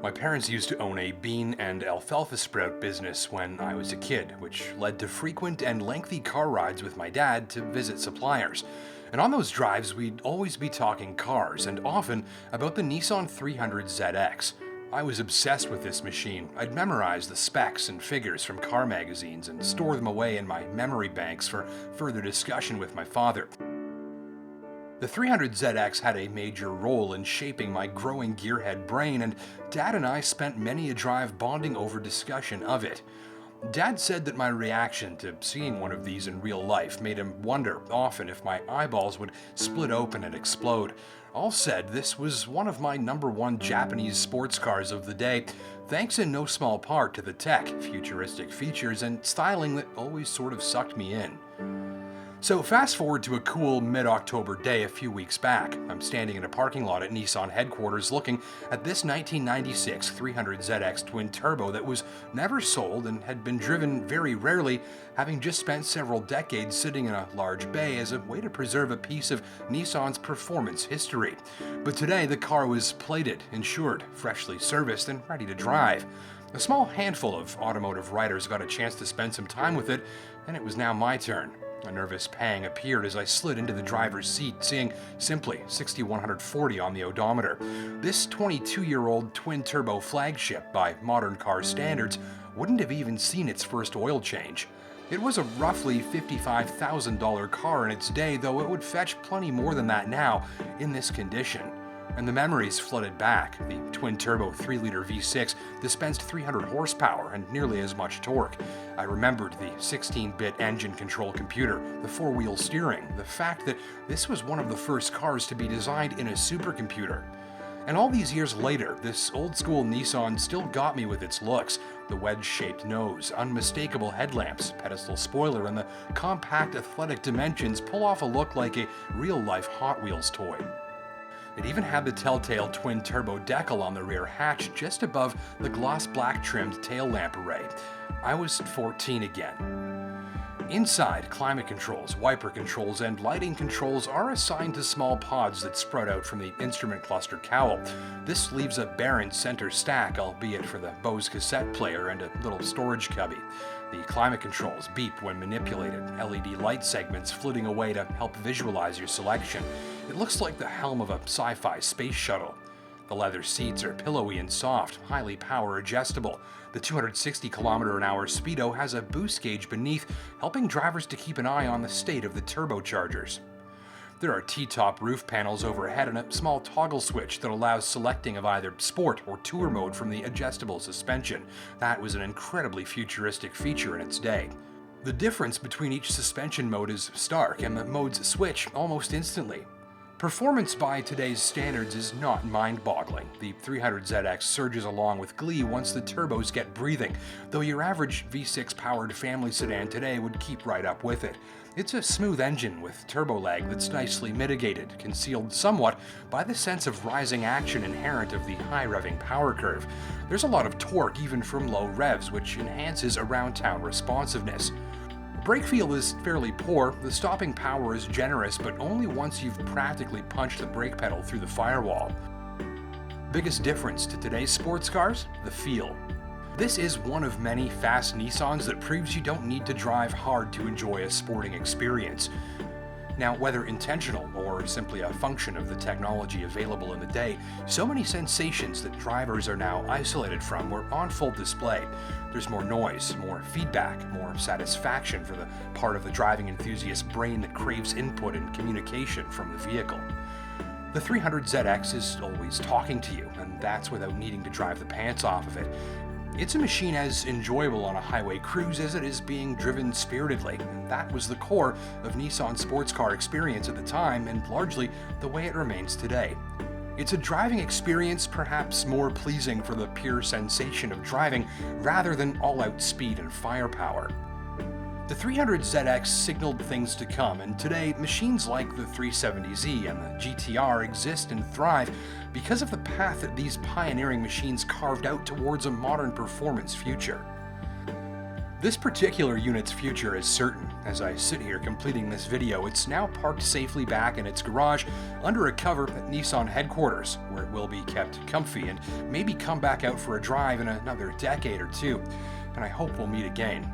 My parents used to own a bean and alfalfa sprout business when I was a kid, which led to frequent and lengthy car rides with my dad to visit suppliers. And on those drives, we'd always be talking cars, and often about the Nissan 300ZX. I was obsessed with this machine. I'd memorize the specs and figures from car magazines and store them away in my memory banks for further discussion with my father. The 300ZX had a major role in shaping my growing gearhead brain, and Dad and I spent many a drive bonding over discussion of it. Dad said that my reaction to seeing one of these in real life made him wonder often if my eyeballs would split open and explode. All said, this was one of my #1 Japanese sports cars of the day, thanks in no small part to the tech, futuristic features, and styling that always sort of sucked me in. So fast forward to a cool mid-October day a few weeks back. I'm standing in a parking lot at Nissan headquarters looking at this 1996 300ZX twin-turbo that was never sold and had been driven very rarely, having just spent several decades sitting in a large bay as a way to preserve a piece of Nissan's performance history. But today the car was plated, insured, freshly serviced, and ready to drive. A small handful of automotive writers got a chance to spend some time with it, and it was now my turn. A nervous pang appeared as I slid into the driver's seat, seeing simply 6,140 on the odometer. This 22-year-old twin-turbo flagship by modern car standards wouldn't have even seen its first oil change. It was a roughly $55,000 car in its day, though it would fetch plenty more than that now in this condition. And the memories flooded back. The twin-turbo 3-liter V6 dispensed 300 horsepower and nearly as much torque. I remembered the 16-bit engine control computer, the 4-wheel steering, the fact that this was one of the first cars to be designed in a supercomputer. And all these years later, this old-school Nissan still got me with its looks. The wedge-shaped nose, unmistakable headlamps, pedestal spoiler, and the compact athletic dimensions pull off a look like a real-life Hot Wheels toy. It even had the telltale twin-turbo decal on the rear hatch just above the gloss black-trimmed tail lamp array. I was 14 again. Inside, climate controls, wiper controls, and lighting controls are assigned to small pods that sprout out from the instrument cluster cowl. This leaves a barren center stack, albeit for the Bose cassette player and a little storage cubby. The climate controls beep when manipulated, LED light segments flitting away to help visualize your selection. It looks like the helm of a sci-fi space shuttle. The leather seats are pillowy and soft, highly power adjustable. The 260 km/h Speedo has a boost gauge beneath, helping drivers to keep an eye on the state of the turbochargers. There are T-top roof panels overhead and a small toggle switch that allows selecting of either sport or tour mode from the adjustable suspension. That was an incredibly futuristic feature in its day. The difference between each suspension mode is stark, and the modes switch almost instantly. Performance by today's standards is not mind-boggling. The 300ZX surges along with glee once the turbos get breathing, though your average V6-powered family sedan today would keep right up with it. It's a smooth engine with turbo lag that's nicely mitigated, concealed somewhat by the sense of rising action inherent of the high-revving power curve. There's a lot of torque even from low revs, which enhances around-town responsiveness. Brake feel is fairly poor. The stopping power is generous, but only once you've practically punched the brake pedal through the firewall. Biggest difference to today's sports cars? The feel. This is one of many fast Nissans that proves you don't need to drive hard to enjoy a sporting experience. Now, whether intentional or simply a function of the technology available in the day, so many sensations that drivers are now isolated from were on full display. There's more noise, more feedback, more satisfaction for the part of the driving enthusiast brain that craves input and communication from the vehicle. The 300ZX is always talking to you, and that's without needing to drive the pants off of it. It's a machine as enjoyable on a highway cruise as it is being driven spiritedly, and that was the core of Nissan's sports car experience at the time, and largely the way it remains today. It's a driving experience perhaps more pleasing for the pure sensation of driving rather than all-out speed and firepower. The 300ZX signaled things to come, and today machines like the 370Z and the GTR exist and thrive because of the path that these pioneering machines carved out towards a modern performance future. This particular unit's future is certain. As I sit here completing this video, it's now parked safely back in its garage under a cover at Nissan headquarters, where it will be kept comfy and maybe come back out for a drive in another decade or two. And I hope we'll meet again.